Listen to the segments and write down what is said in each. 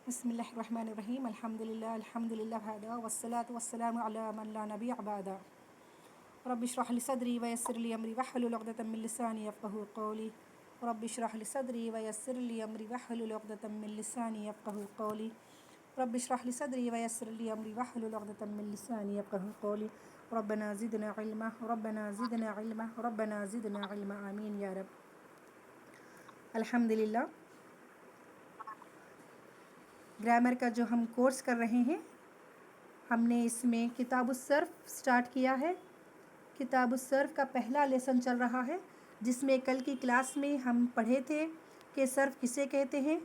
بسم الله الرحمن الرحيم الحمد لله هذا والصلاة والسلام على من لا نبي بعده رب اشرح لي صدري ويسر لي أمري واحلل عقدة من لساني يفقهوا قولي رب اشرح لي صدري ويسر لي أمري واحلل عقدة من لساني يفقهوا قولي رب اشرح لي صدري ويسر لي أمري واحلل عقدة من لساني يفقهوا قولي ربنا زدنا علما ربنا زدنا علما ربنا زدنا علما آمين يا رب. الحمدللہ گرامر کا جو ہم کورس کر رہے ہیں، ہم نے اس میں کتاب الصرف سٹارٹ کیا ہے. کتاب الصرف کا پہلا لیسن چل رہا ہے، جس میں کل کی کلاس میں ہم پڑھے تھے کہ صرف کسے کہتے ہیں،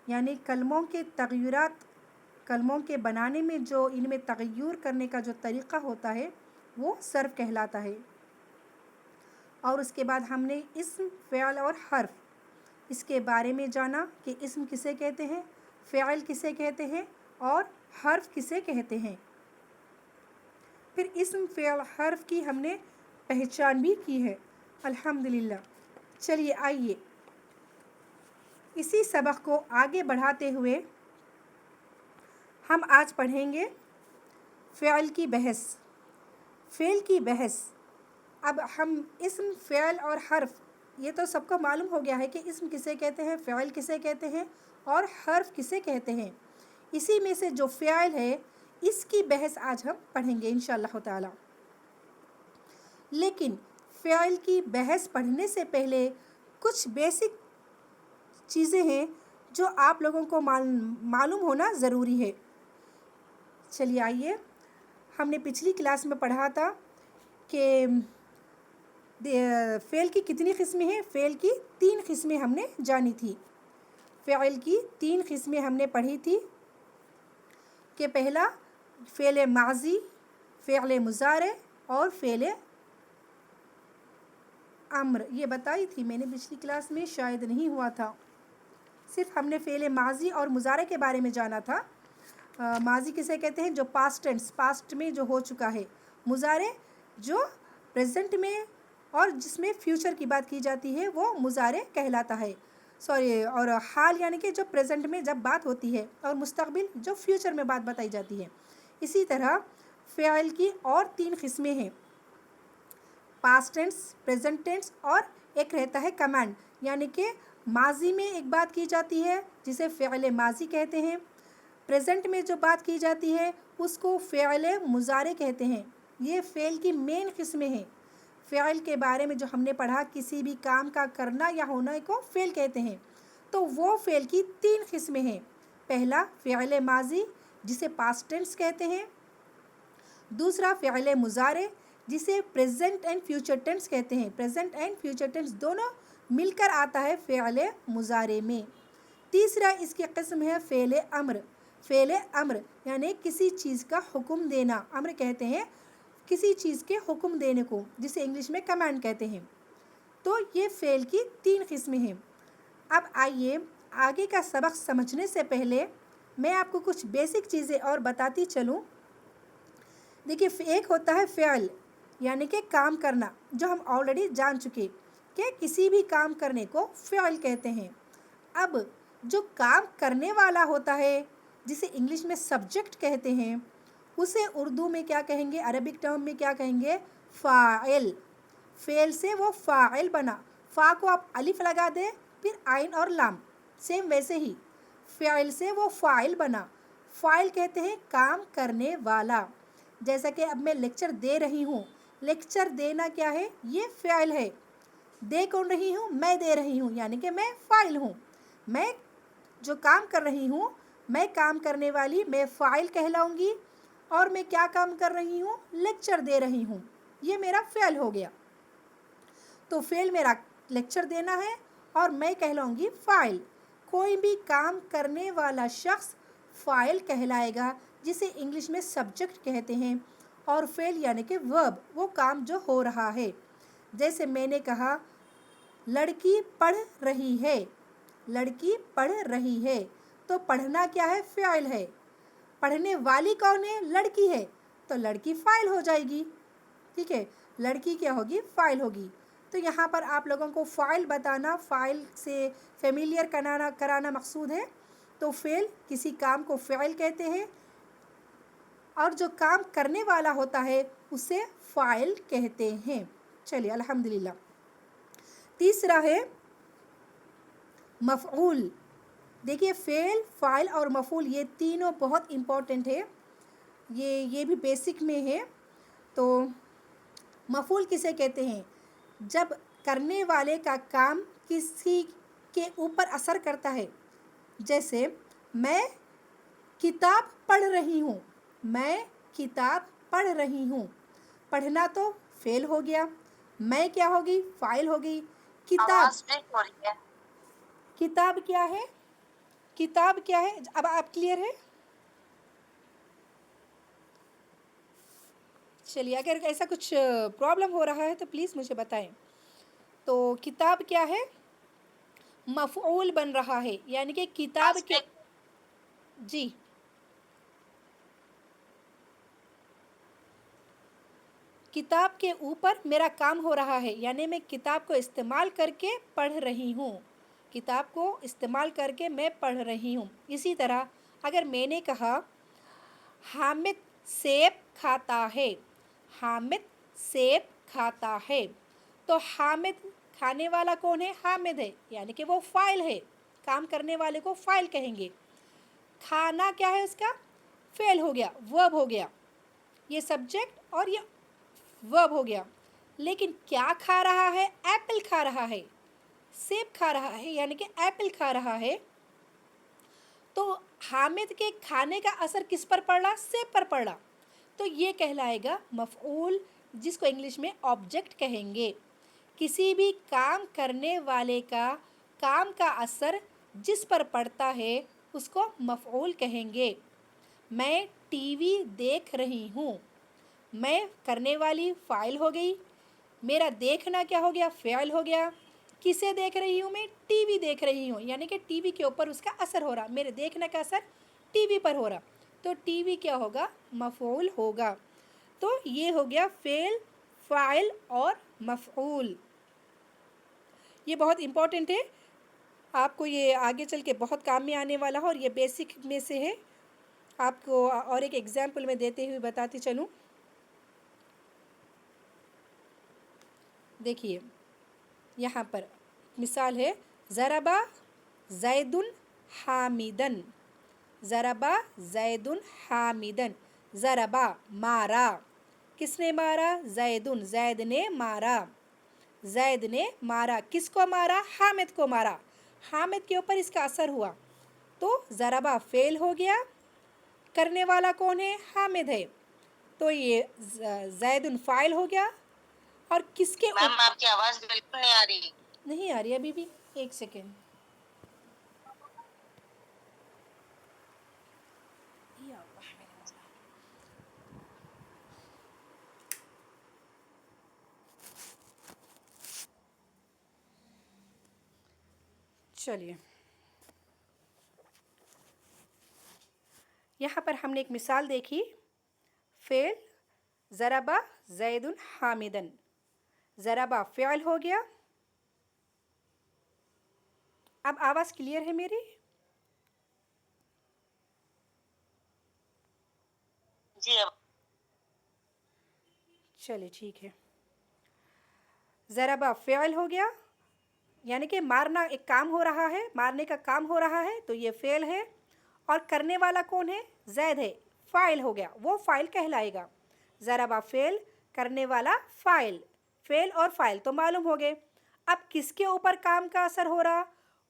یعنی کلموں کے تغیرات، کلموں کے بنانے میں جو ان میں تغیر کرنے کا جو طریقہ ہوتا ہے وہ صرف کہلاتا ہے. اور اس کے بعد ہم نے اسم، فعل اور حرف اس کے بارے میں جانا کہ اسم کسے کہتے ہیں، فعل کسے کہتے ہیں اور حرف کسے کہتے ہیں. پھر اسم، فعل، حرف کی ہم نے پہچان بھی کی ہے الحمدللہ. چلیے آئیے اسی سبق کو آگے بڑھاتے ہوئے ہم آج پڑھیں گے فعل کی بحث. فعل کی بحث. اب ہم اسم، فعل اور حرف، یہ تو سب کو معلوم ہو گیا ہے کہ اسم کسے کہتے ہیں، فعل کسے کہتے ہیں اور حرف کسے کہتے ہیں. اسی میں سے جو فعل ہے اس کی بحث آج ہم پڑھیں گے انشاءاللہ تعالی. لیکن فعل کی بحث پڑھنے سے پہلے کچھ بیسک چیزیں ہیں جو آپ لوگوں کو معلوم ہونا ضروری ہے. چلیے آئیے، ہم نے پچھلی کلاس میں پڑھا تھا کہ فعل کی کتنی قسمیں ہیں. فعل کی 3 قسمیں ہم نے جانی تھی. فعل کی 3 قسمیں ہم نے پڑھی تھی کہ پہلا فعل ماضی، فعل مضارع اور فعل امر. یہ بتائی تھی میں نے پچھلی کلاس میں، شاید نہیں ہوا تھا. صرف ہم نے فعل ماضی اور مضارع کے بارے میں جانا تھا. ماضی کسے کہتے ہیں؟ جو پاسٹ ٹینس، پاسٹ میں جو ہو چکا ہے. مضارع جو پریزنٹ میں اور جس میں فیوچر کی بات کی جاتی ہے وہ مضارع کہلاتا ہے. اور حال یعنی کہ جو پریزنٹ میں جب بات ہوتی ہے، اور مستقبل جو فیوچر میں بات بتائی جاتی ہے. اسی طرح فعل کی اور 3 قسمیں ہیں، پاسٹ ٹینس، پریزنٹ ٹینس اور ایک رہتا ہے کمانڈ، یعنی کہ ماضی میں ایک بات کی جاتی ہے جسے فعل ماضی کہتے ہیں. پریزنٹ میں جو بات کی جاتی ہے اس کو فعل مضارع کہتے ہیں. یہ فعل کی مین قسمیں ہیں. فعل کے بارے میں جو ہم نے پڑھا، کسی بھی کام کا کرنا یا ہونا کو فعل کہتے ہیں. تو وہ فعل کی 3 قسمیں ہیں. پہلا فعل ماضی جسے پاسٹ ٹینس کہتے ہیں. دوسرا فعل مضارع جسے پریزنٹ اینڈ فیوچر ٹینس کہتے ہیں. پریزنٹ اینڈ فیوچر ٹینس دونوں مل کر آتا ہے فعل مضارع میں. تیسرا اس کی قسم ہے فعل امر. فعل امر یعنی کسی چیز کا حکم دینا. امر کہتے ہیں کسی چیز کے حکم دینے کو، جسے انگلش میں کمانڈ کہتے ہیں. تو یہ فعل کی 3 قسمیں ہیں. اب آئیے آگے کا سبق سمجھنے سے پہلے میں آپ کو کچھ بیسک چیزیں اور بتاتی چلوں. دیکھیے، ایک ہوتا ہے فعل یعنی کہ کام کرنا، جو ہم آلریڈی جان چکے کہ کسی بھی کام کرنے کو فعل کہتے ہیں. اب جو کام کرنے والا ہوتا ہے جسے انگلش میں سبجیکٹ کہتے ہیں، اسے اردو میں کیا کہیں گے، عربک ٹرم میں کیا کہیں گے؟ فاعل. فعل سے وہ فاعل بنا. فا کو آپ الف لگا دیں، پھر عین اور لام. سیم ویسے ہی فعل سے وہ فاعل بنا. فاعل کہتے ہیں کام کرنے والا. جیسا کہ اب میں لیکچر دے رہی ہوں، لیکچر دینا کیا ہے؟ یہ فعل ہے. دے کون رہی ہوں؟ میں دے رہی ہوں، یعنی کہ میں فاعل ہوں. میں جو کام کر رہی ہوں، میں کام کرنے والی، میں فاعل کہلاؤں گی. اور میں کیا کام کر رہی ہوں؟ لیکچر دے رہی ہوں. یہ میرا فعل ہو گیا. تو فعل میرا لیکچر دینا ہے اور میں کہلاؤں گی فاعل. کوئی بھی کام کرنے والا شخص فاعل کہلائے گا، جسے انگلش میں سبجیکٹ کہتے ہیں. اور فعل یعنی کہ ورب، وہ کام جو ہو رہا ہے. جیسے میں نے کہا لڑکی پڑھ رہی ہے. لڑکی پڑھ رہی ہے، تو پڑھنا کیا ہے؟ فعل ہے. پڑھنے والی کون ہے؟ لڑکی ہے، تو لڑکی فاعل ہو جائے گی. ٹھیک ہے، لڑکی کیا ہوگی؟ فاعل ہوگی. تو یہاں پر آپ لوگوں کو فاعل بتانا، فاعل سے فیملیئر کرانا مقصود ہے تو فعل کسی کام کو فعل کہتے ہیں اور جو کام کرنے والا ہوتا ہے اسے فاعل کہتے ہیں. چلیے الحمدللہ. تیسرا ہے مفعول. دیکھیے فعل، فاعل اور مفعول یہ تینوں بہت امپورٹنٹ ہے. یہ بھی بیسک میں ہے. تو مفعول کسے کہتے ہیں؟ جب کرنے والے کا کام کسی کے اوپر اثر کرتا ہے. جیسے میں کتاب پڑھ رہی ہوں. میں کتاب پڑھ رہی ہوں. پڑھنا تو فعل ہو گیا. میں کیا ہوگی؟ فاعل ہوگی. کتاب کیا ہے؟ کتاب کیا ہے؟ اب آپ کلیئر ہے؟ چلیے اگر ایسا کچھ پرابلم ہو رہا ہے تو پلیز مجھے بتائیں. تو کتاب کیا ہے؟ مفعول بن رہا ہے. یعنی کہ کتاب کے جی کتاب کے اوپر میرا کام ہو رہا ہے. یعنی میں کتاب کو استعمال کر کے پڑھ رہی ہوں. کتاب کو استعمال کر کے میں پڑھ رہی ہوں. اسی طرح اگر میں نے کہا حامد سیب کھاتا ہے. حامد سیب کھاتا ہے. تو حامد کھانے والا کون ہے؟ حامد ہے. یعنی کہ وہ فاعل ہے. کام کرنے والے کو فاعل کہیں گے. کھانا کیا ہے اس کا؟ فعل ہو گیا، ورب ہو گیا. یہ سبجیکٹ اور یہ ورب ہو گیا. لیکن کیا کھا رہا ہے؟ ایپل کھا رہا ہے. سیب کھا رہا ہے یعنی کہ ایپل کھا رہا ہے. تو حامد کے کھانے کا اثر کس پر پڑ رہا؟ سیب پر پڑ رہا. تو یہ کہلائے گا مفعول، جس کو انگلش میں آبجیکٹ کہیں گے. کسی بھی کام کرنے والے کا کام کا اثر جس پر پڑتا ہے اس کو مفعول کہیں گے. میں ٹی وی دیکھ رہی ہوں. میں کرنے والی فاعل ہو گئی. میرا دیکھنا کیا ہو گیا؟ فعل ہو گیا. کسے دیکھ رہی ہوں میں؟ ٹی وی دیکھ رہی ہوں. یعنی کہ ٹی وی کے اوپر اس کا اثر ہو رہا. میرے دیکھنے کا اثر ٹی وی پر ہو رہا. تو ٹی وی کیا ہوگا؟ مفعول ہوگا. تو یہ ہو گیا فعل، فاعل اور مفعول. یہ بہت امپورٹنٹ ہے. آپ کو یہ آگے چل کے بہت کام میں آنے والا ہے اور یہ بیسک میں سے ہے. آپ کو اور ایک ایگزامپل میں دیتے ہوئے بتاتی چلوں. دیکھیے یہاں پر مثال ہے ضربا زید حامدن. ضربا زید حامدن. ضربا مارا. کس نے مارا؟ زیدن. زید نے مارا. زید نے مارا. کس کو مارا؟ حامد کو مارا. حامد کے اوپر اس کا اثر ہوا. تو ضربا فعل ہو گیا. کرنے والا کون ہے؟ حامد ہے. تو یہ زیدن فاعل ہو گیا. اور کس کے میم آپ کی آواز بالکل نہیں آ رہی. نہیں آ رہی ابھی بھی؟ ایک سیکنڈ. چلیے یہاں پر ہم نے ایک مثال دیکھی. فعل ضربا زید حامدن. ضربا فعل ہو گیا. اب آواز کلیئر ہے میری؟ جی چلیے ٹھیک ہے. ضربا فعل ہو گیا. یعنی کہ مارنا ایک کام ہو رہا ہے. مارنے کا کام ہو رہا ہے تو یہ فعل ہے. اور کرنے والا کون ہے؟ زید ہے. فاعل ہو گیا. وہ فاعل کہلائے گا. ضربا فعل، کرنے والا فاعل. فعل اور فاعل تو معلوم ہو گئے. اب کس کے اوپر کام کا اثر ہو رہا؟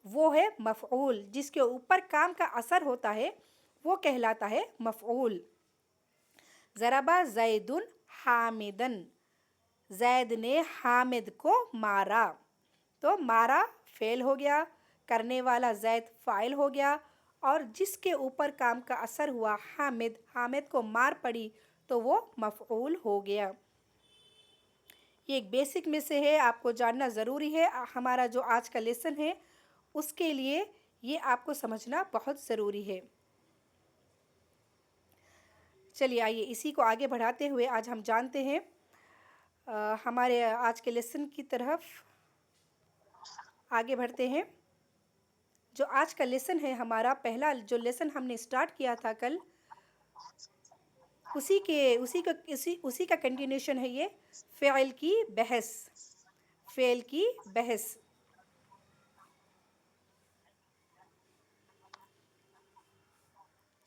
وہ ہے مفعول. جس کے اوپر کام کا اثر ہوتا ہے وہ کہلاتا ہے مفعول. ضربا زید حامدن. زید نے حامد کو مارا. تو مارا فعل ہو گیا. کرنے والا زید فاعل ہو گیا. اور جس کے اوپر کام کا اثر ہوا حامد، حامد کو مار پڑی تو وہ مفعول ہو گیا. یہ ایک بیسک میں سے ہے. آپ کو جاننا ضروری ہے. ہمارا جو آج کا لیسن ہے اس کے لیے یہ آپ کو سمجھنا بہت ضروری ہے. چلیے آئیے اسی کو آگے بڑھاتے ہوئے آج ہم جانتے ہیں ہمارے آج کے لیسن کی طرف آگے بڑھتے ہیں. جو آج کا لیسن ہے ہمارا پہلا جو لیسن ہم نے اسٹارٹ کیا تھا کل، اسی کا کنٹینیوشن ہے یہ فعل کی بحث. فعل کی بحث.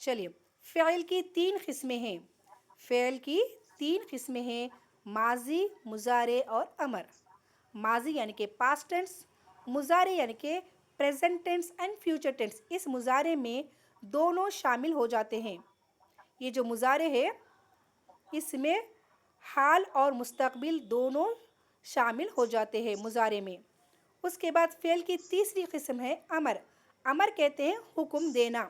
چلیے، فعل کی 3 قسمیں ہیں. فعل کی 3 قسمیں ہیں: ماضی، مضارع اور امر. ماضی یعنی کہ پاسٹ ٹینس، مضارع یعنی کہ present tense and future tense. اس مضارع میں دونوں شامل ہو جاتے ہیں. یہ جو مضارع ہے اس میں حال اور مستقبل دونوں شامل ہو جاتے ہیں مضارع میں. اس کے بعد فعل کی تیسری قسم ہے امر. امر کہتے ہیں حکم دینا.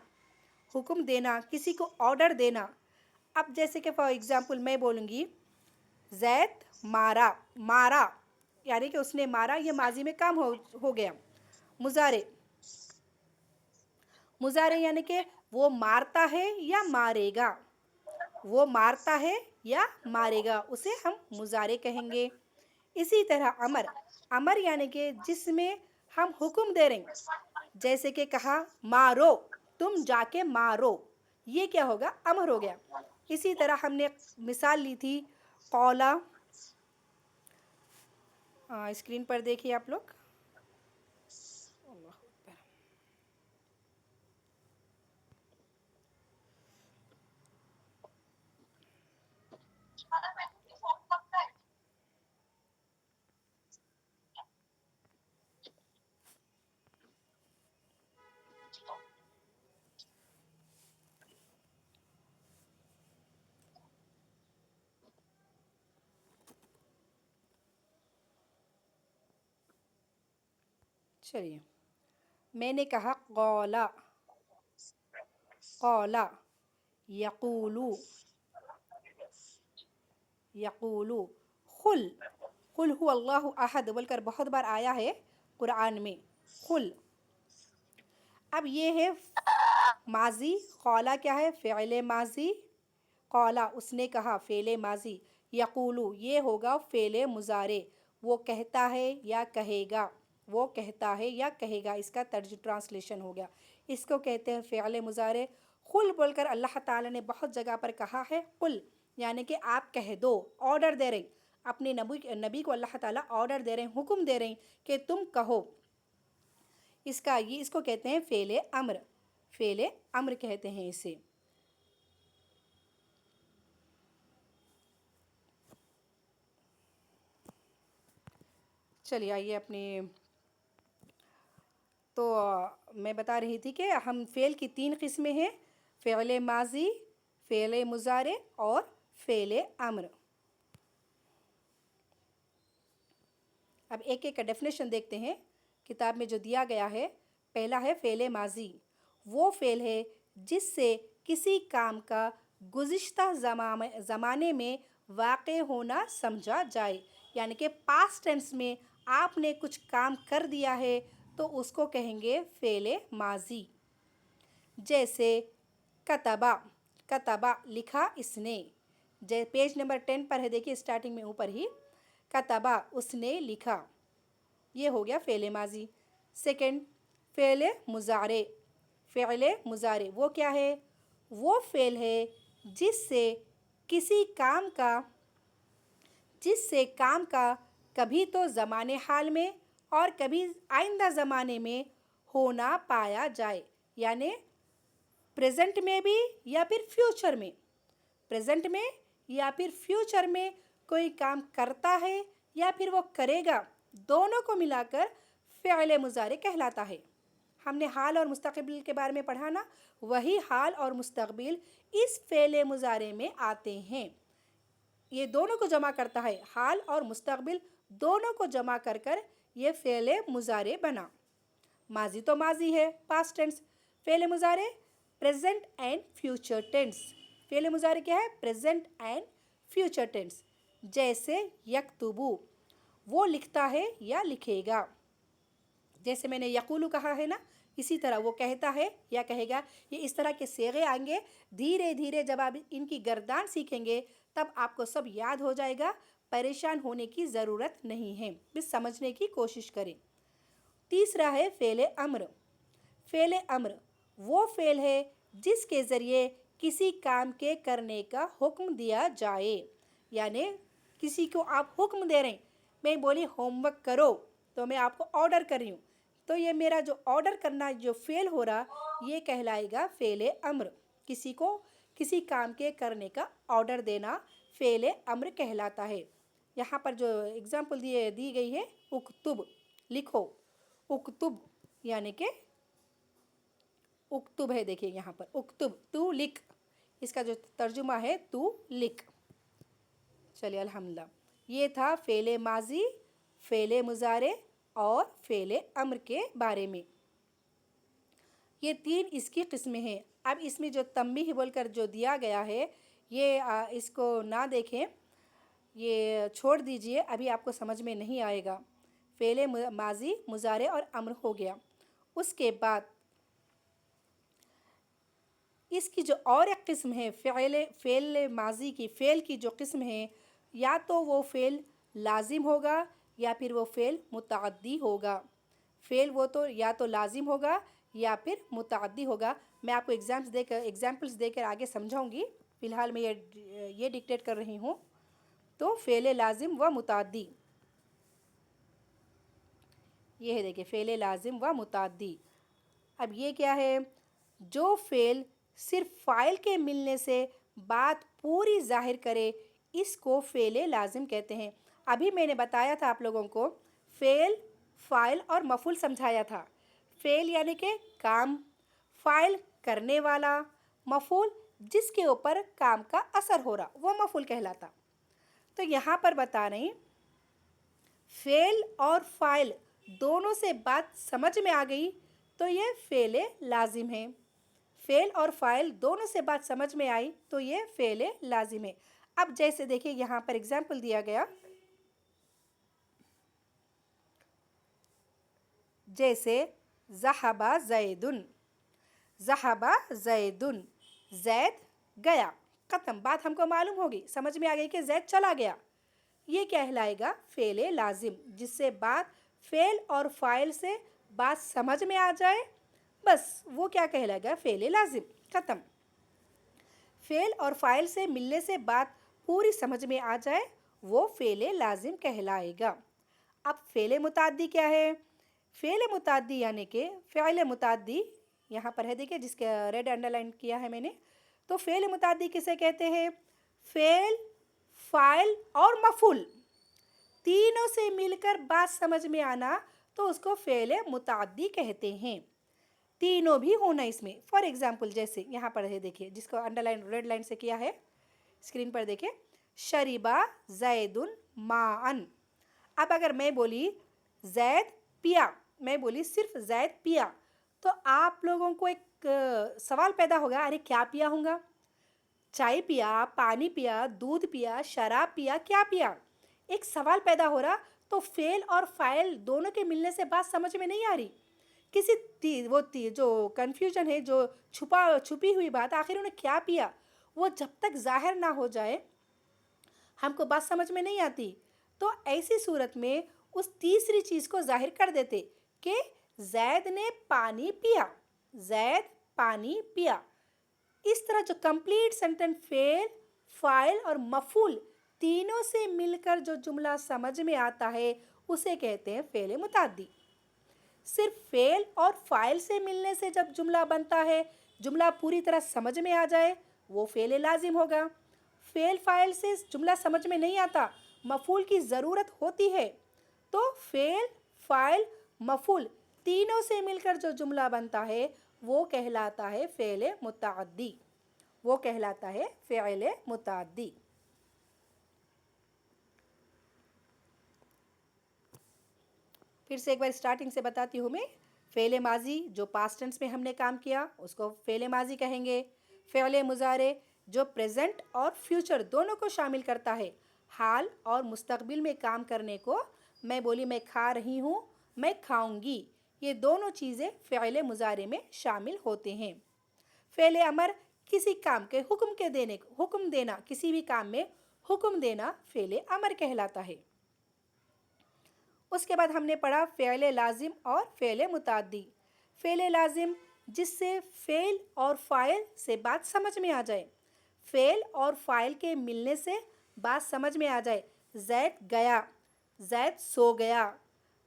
حکم دینا، کسی کو آرڈر دینا. اب جیسے کہ فار ایگزامپل میں بولوں گی زید مارا. مارا یعنی کہ اس نے مارا، یہ ماضی میں کام ہو گیا. مضارع. مضارع یعنی کہ وہ مارتا ہے یا مارے گا. وہ مارتا ہے یا مارے گا، اسے ہم مضارع کہیں گے. اسی طرح امر. امر یعنی کہ جس میں ہم حکم دے رہے ہیں، جیسے کہ کہا مارو، تم جا کے مارو، یہ کیا ہوگا؟ امر ہو گیا. اسی طرح ہم نے مثال لی تھی قولا. اسکرین پر دیکھیے آپ لوگ. چلیے، میں نے کہا قولا. قولا. یقولو. یقولو. قل. قل هو اللہ احد بول کر بہت بار آیا ہے قرآن میں. قل. اب یہ ہے ماضی. قولا کیا ہے؟ فعل ماضی. قولا اس نے کہا، فعل ماضی. یقولو یہ ہوگا فعل مضارع، وہ کہتا ہے یا کہے گا. وہ کہتا ہے یا کہے گا، اس کا ٹرانسلیشن ہو گیا. اس کو کہتے ہیں فعل مضارع. قل بول کر اللہ تعالیٰ نے بہت جگہ پر کہا ہے قل، یعنی کہ آپ کہہ دو، آرڈر دے رہے ہیں. اپنے نبی کو اللہ تعالیٰ آرڈر دے رہے ہیں، حکم دے رہے ہیں کہ تم کہو. اس کو کہتے ہیں فعل امر. فعل امر کہتے ہیں اسے. چلیے آئیے اپنے، تو میں بتا رہی تھی کہ ہم فعل کی 3 قسمیں ہیں: فعل ماضی، فعل مضارع اور فعل امر. اب ایک ایک کا ڈیفینیشن دیکھتے ہیں کتاب میں جو دیا گیا ہے. پہلا ہے فعل ماضی. وہ فعل ہے جس سے کسی کام کا گزشتہ زمانے میں واقع ہونا سمجھا جائے. یعنی کہ پاسٹ ٹینس میں آپ نے کچھ کام کر دیا ہے تو اس کو کہیں گے فعل ماضی. جیسے کتبہ. کتبہ لکھا اس نے. پیج نمبر 10 پر ہے، دیکھیے اسٹارٹنگ میں اوپر ہی کتبہ اس نے لکھا، یہ ہو گیا فعل ماضی. سیکنڈ فعل مضارع. فعل مضارع وہ کیا ہے؟ وہ فعل ہے جس سے کام کا کبھی تو زمانے حال میں اور کبھی آئندہ زمانے میں ہونا پایا جائے. یعنی پریزنٹ میں بھی یا پھر فیوچر میں. پریزنٹ میں یا پھر فیوچر میں کوئی کام کرتا ہے یا پھر وہ کرے گا، دونوں کو ملا کر فعل مضارع کہلاتا ہے. ہم نے حال اور مستقبل کے بارے میں پڑھا نا، وہی حال اور مستقبل اس فعل مضارع میں آتے ہیں. یہ دونوں کو جمع کرتا ہے، حال اور مستقبل دونوں کو جمع کر کر یہ فعل مضارع بنا. ماضی تو ماضی ہے، پاسٹ ٹینس. فعل مضارع پریزنٹ اینڈ فیوچر ٹینس. فعل مضارع کیا ہے؟ Present and future tennis. جیسے یکتبو وہ لکھتا ہے یا لکھے گا. جیسے میں نے یقولو کہا ہے نا، اسی طرح وہ کہتا ہے یا کہے گا. یہ اس طرح کے صیغے آئیں گے. دھیرے دھیرے جب آپ ان کی گردان سیکھیں گے تب آپ کو سب یاد ہو جائے گا. پریشان ہونے کی ضرورت نہیں ہے، بس سمجھنے کی کوشش کریں. تیسرا ہے فعل امر. فعل امر وہ فعل ہے جس کے ذریعے کسی کام کے کرنے کا حکم دیا جائے. یعنی کسی کو آپ حکم دے رہے ہیں. میں بولی ہوم ورک کرو تو میں آپ کو آرڈر کر رہی ہوں. تو یہ میرا جو آرڈر کرنا جو فعل ہو رہا یہ کہلائے گا فعل امر. کسی کو کسی کام کے کرنے کا آرڈر دینا فعل امر کہلاتا ہے. یہاں پر جو اگزامپل دی گئی ہے اکتب لکھو. اکتب یعنی کہ اکتب ہے. دیکھیے یہاں پر اکتب تو لکھ. اس کا جو ترجمہ ہے تو لکھ. چلیے الحمدللہ. یہ تھا فعل ماضی، فعل مضارع اور فعل امر کے بارے میں. یہ 3 اس کی قسمیں ہیں. اب اس میں جو تنبیہ بول کر جو دیا گیا ہے یہ اس کو نہ دیکھیں، یہ چھوڑ دیجئے، ابھی آپ کو سمجھ میں نہیں آئے گا. فعل ماضی، مضارع اور امر ہو گیا. اس کے بعد اس کی جو اور ایک قسم ہے فعل ماضی کی، فعل کی جو قسم ہے یا تو وہ فعل لازم ہوگا یا پھر وہ فعل متعدی ہوگا. فعل وہ تو یا تو لازم ہوگا یا پھر متعدی ہوگا. میں آپ کو ایگزامپلس دے کر آگے سمجھاؤں گی. فی الحال میں یہ ڈکٹیٹ کر رہی ہوں. تو فعل لازم و متعدی یہ ہے. دیکھیں فعل لازم و متعدی. اب یہ کیا ہے؟ جو فعل صرف فاعل کے ملنے سے بات پوری ظاہر کرے اس کو فعل لازم کہتے ہیں. ابھی میں نے بتایا تھا آپ لوگوں کو فعل، فاعل اور مفعول سمجھایا تھا. فعل یعنی کہ کام، فاعل کرنے والا، مفعول جس کے اوپر کام کا اثر ہو رہا وہ مفعول کہلاتا. تو یہاں پر بتا رہے ہیں فعل اور فاعل دونوں سے بات سمجھ میں آ گئی تو یہ فعل لازم ہے. فعل اور فاعل دونوں سے بات سمجھ میں آئی تو یہ فعل لازم ہے. اب جیسے دیکھیں یہاں پر اگزامپل دیا گیا، جیسے ذہب زیدن. ذہب زیدن، زید گیا. ختم. بات ہم کو معلوم ہوگی، سمجھ میں آ گئی کہ زید چلا گیا. یہ کہلائے گا فعل لازم جس سے بات فعل اور فاعل سے بات سمجھ میں آ جائے، بس وہ کیا کہلائے گا؟ فعل لازم. ختم. فعل اور فاعل سے ملنے سے بات پوری سمجھ میں آ جائے وہ فعل لازم کہلائے گا. اب فعل متعدی کیا ہے؟ فعل متعدی یعنی کہ فعل متعدی یہاں پر ہے، دیکھیں جس کا ریڈ انڈر لائن کیا ہے میں نے. تو فعل متعدی کسے کہتے ہیں؟ فعل، فاعل اور مفعول تینوں سے مل کر بات سمجھ میں آنا تو اس کو فعل متعدی کہتے ہیں. تینوں بھی ہونا اس میں. فار ایگزامپل جیسے یہاں پر ہے، دیکھیں جس کو انڈر لائن ریڈ لائن سے کیا ہے اسکرین پر دیکھیں، شربا زیدن ماءن. اب اگر میں بولی زید پیا، میں بولی صرف زید پیا، تو آپ لوگوں کو ایک سوال پیدا ہوگا، ارے کیا پیا ہوں گا؟ چائے پیا، پانی پیا، دودھ پیا، شراب پیا، کیا پیا؟ ایک سوال پیدا ہو رہا. تو فعل اور فاعل دونوں کے ملنے سے بات سمجھ میں نہیں آ رہی. کسی جو کنفیوژن ہے، جو چھپی ہوئی بات، آخر انہیں کیا پیا، وہ جب تک ظاہر نہ ہو جائے ہم کو بات سمجھ میں نہیں آتی. تو ایسی صورت میں اس تیسری چیز کو ظاہر کر دیتے کہ زید نے پانی پیا، زید پانی پیا. اس طرح جو کمپلیٹ سینٹنس فعل، فاعل اور مفعول تینوں سے مل کر جو جملہ سمجھ میں آتا ہے اسے کہتے ہیں فعل متعدی. صرف فعل اور فاعل سے ملنے سے جب جملہ بنتا ہے، جملہ پوری طرح سمجھ میں آ جائے وہ فعل لازم ہوگا. فعل فاعل سے جملہ سمجھ میں نہیں آتا، مفعول کی ضرورت ہوتی ہے، تو فعل، فاعل، مفعول تینوں سے مل کر جو جملہ بنتا ہے وہ کہلاتا ہے فعل متعدی. وہ کہلاتا ہے فعل متعدی. پھر سے ایک بار اسٹارٹنگ سے بتاتی ہوں میں. فعل ماضی جو پاسٹ ٹینس میں ہم نے کام کیا اس کو فعل ماضی کہیں گے. فعل مضارع جو پریزنٹ اور فیوچر دونوں کو شامل کرتا ہے، حال اور مستقبل میں کام کرنے کو. میں بولی میں کھا رہی ہوں، میں کھاؤں گی، یہ دونوں چیزیں فعل مضارع میں شامل ہوتے ہیں. فعل امر کسی کام کے حکم دینا، کسی بھی کام میں حکم دینا فعل امر کہلاتا ہے. اس کے بعد ہم نے پڑھا فعل لازم اور فعل متعدی. فعل لازم جس سے فعل اور فاعل سے بات سمجھ میں آ جائے، فعل اور فاعل کے ملنے سے بات سمجھ میں آ جائے۔ زید گیا، زید سو گیا،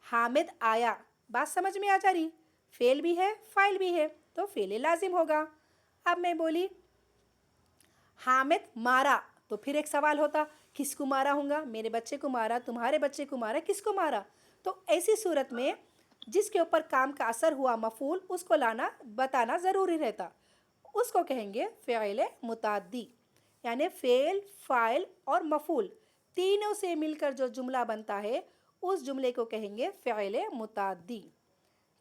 حامد آیا، بات سمجھ میں آ جا رہی، فعل بھی ہے فاعل بھی ہے تو فعل لازم ہوگا۔ اب میں بولی حامد مارا، تو پھر ایک سوال ہوتا کس کو مارا ہوں گا؟ میرے بچے کو مارا، تمہارے بچے کو مارا، کس کو مارا؟ تو ایسی صورت میں جس کے اوپر کام کا اثر ہوا مفعول، اس کو لانا بتانا ضروری رہتا، اس کو کہیں گے فعل متعدی، یعنی فعل، فاعل اور مفعول تینوں سے مل کر جو جملہ بنتا ہے اس جملے کو کہیں گے فعل متعدی۔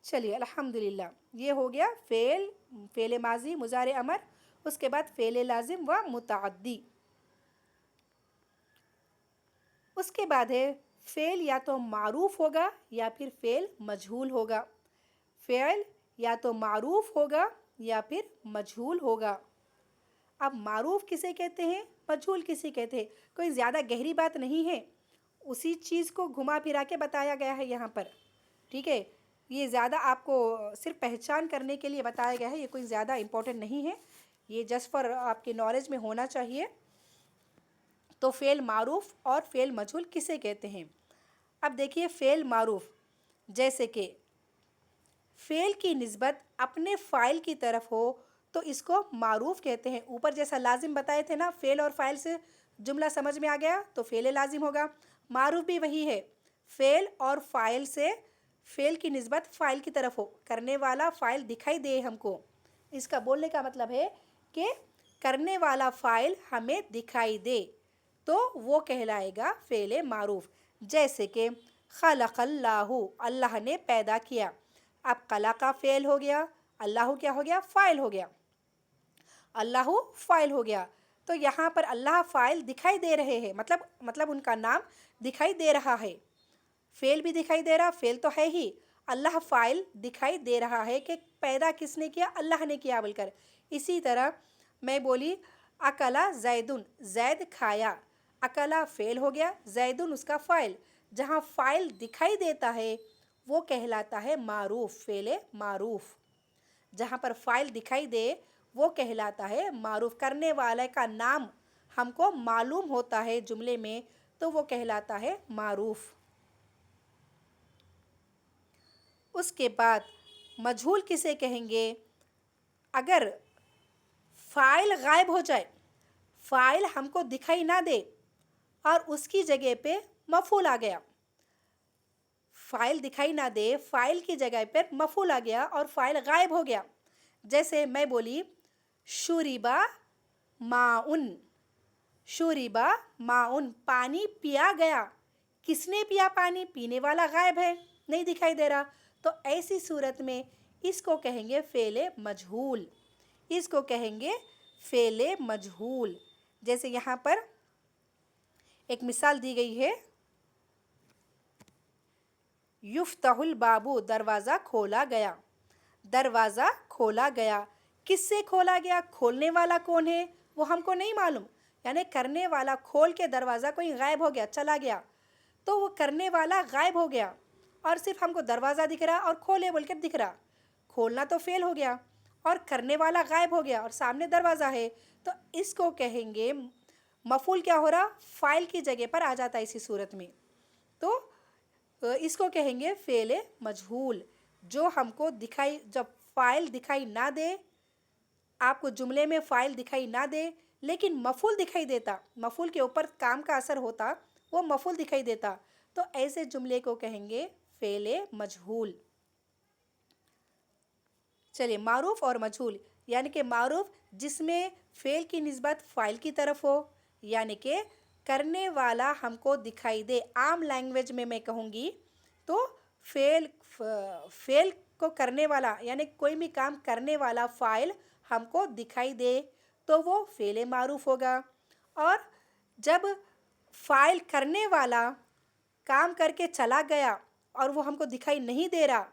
چلیے الحمدللہ یہ ہو گیا فعل، فعل ماضی، مضارع امر، اس کے بعد فعل لازم و متعدی۔ اس کے بعد ہے فعل یا تو معروف ہوگا یا پھر فعل مجہول ہوگا، فعل یا تو معروف ہوگا یا پھر مجہول ہوگا۔ اب معروف کسے کہتے ہیں، مجہول کسے کہتے ہیں، کوئی زیادہ گہری بات نہیں ہے، اسی چیز کو گھما پھرا کے بتایا گیا ہے یہاں پر، ٹھیک ہے، یہ زیادہ آپ کو صرف پہچان کرنے کے لیے بتایا گیا ہے، یہ کوئی زیادہ امپورٹنٹ نہیں ہے، یہ جسٹ فار آپ کے نالج میں ہونا چاہیے۔ تو فعل معروف اور فعل مجہول کسے کہتے ہیں؟ اب دیکھیے فعل معروف، جیسے کہ فعل کی نسبت اپنے فاعل کی طرف ہو تو اس کو معروف کہتے ہیں۔ اوپر جیسا لازم بتائے تھے نا، فعل اور فاعل سے جملہ سمجھ میں آ گیا تو فعل لازم ہوگا، معروف بھی وہی ہے، فعل اور فاعل سے فعل کی نسبت فاعل کی طرف ہو، کرنے والا فاعل دکھائی دے ہم کو، اس کا بولنے کا مطلب ہے کہ کرنے والا فاعل ہمیں دکھائی دے تو وہ کہلائے گا فعل معروف۔ جیسے کہ خلق اللہ، اللہ نے پیدا کیا، اب خلق کا فعل ہو گیا، اللہ کیا ہو گیا؟ فاعل ہو گیا، اللہ فاعل ہو گیا، تو یہاں پر اللہ فاعل دکھائی دے رہے ہیں، مطلب ان کا نام دکھائی دے رہا ہے، فعل بھی دکھائی دے رہا، فعل تو ہے ہی، اللہ فاعل دکھائی دے رہا ہے کہ پیدا کس نے کیا؟ اللہ نے کیا بول کر۔ اسی طرح میں بولی اکلا زیدن، زید کھایا، اکلا فعل ہو گیا، زیدن اس کا فاعل، جہاں فاعل دکھائی دیتا ہے وہ کہلاتا ہے معروف، فعل معروف، جہاں پر فاعل دکھائی دے وہ کہلاتا ہے معروف، کرنے والے کا نام ہم کو معلوم ہوتا ہے جملے میں تو وہ کہلاتا ہے معروف۔ اس کے بعد مجہول کسے کہیں گے؟ اگر فاعل غائب ہو جائے، فاعل ہم کو دکھائی نہ دے اور اس کی جگہ پہ مفعول آ گیا، فاعل دکھائی نہ دے، فاعل کی جگہ پر مفعول آ گیا اور فاعل غائب ہو گیا، جیسے میں بولی شربا ماؤن، شربا ماؤن، پانی پیا گیا، کس نے پیا پانی؟ پینے والا غائب ہے، نہیں دکھائی دے رہا، تو ایسی صورت میں اس کو کہیں گے فعل مجہول، اس کو کہیں گے فعل مجہول۔ جیسے یہاں پر ایک مثال دی گئی ہے، یفتح الباب، دروازہ کھولا گیا، دروازہ کھولا گیا، کس سے کھولا گیا؟ کھولنے والا کون ہے وہ ہم کو نہیں معلوم، یعنی کرنے والا کھول کے دروازہ کوئی غائب ہو گیا، چلا گیا، تو وہ کرنے والا غائب ہو گیا اور صرف ہم کو دروازہ دکھ رہا اور کھولے بول کر دکھ رہا، کھولنا تو فعل ہو گیا اور کرنے والا غائب ہو گیا اور سامنے دروازہ ہے، تو اس کو کہیں گے مفعول کیا ہو رہا؟ فاعل کی جگہ پر آ جاتا ہے اسی صورت میں، تو اس کو کہیں گے فعل مجہول، جو ہم کو دکھائی، جب فاعل دکھائی نہ دے، آپ کو جملے میں فاعل دکھائی نہ دے لیکن مفعول دکھائی دیتا، مفعول کے اوپر کام کا اثر ہوتا، وہ مفعول دکھائی دیتا، تو ایسے جملے کو کہیں گے فعل مجہول۔ چلیے معروف اور مجہول، یعنی کہ معروف جس میں فعل کی نسبت فاعل کی طرف ہو، یعنی کہ کرنے والا ہم کو دکھائی دے، عام لینگویج میں کہوں گی تو فعل کو کرنے والا، یعنی کوئی بھی کام کرنے والا فاعل ہم کو دکھائی دے تو وہ فعل معروف ہوگا، اور جب فاعل کرنے والا کام کر کے چلا گیا اور وہ ہم کو دکھائی نہیں دے رہا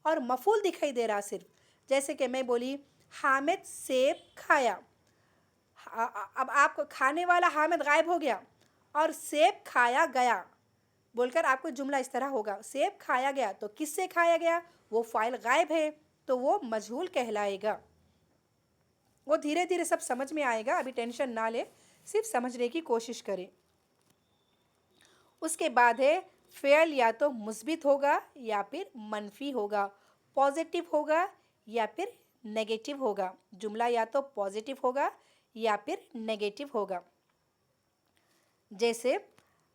اور مفعول دکھائی دے رہا صرف، جیسے کہ میں بولی حامد سیب کھایا، اب آپ کو کھانے والا حامد غائب ہو گیا اور سیب کھایا گیا بول کر آپ کو جملہ اس طرح ہوگا، سیب کھایا گیا، تو کس سے کھایا گیا؟ وہ فاعل غائب ہے تو وہ مجہول کہلائے گا. وہ دھیرے دھیرے سب سمجھ میں آئے گا, ابھی ٹینشن نہ لے, صرف سمجھنے کی کوشش کریں. اس کے بعد ہے فعل یا تو مثبت ہوگا یا پھر منفی ہوگا, پازیٹیو ہوگا یا پھر نیگیٹو ہوگا. جملہ یا تو پازیٹیو ہوگا یا پھر نیگیٹو ہوگا. جیسے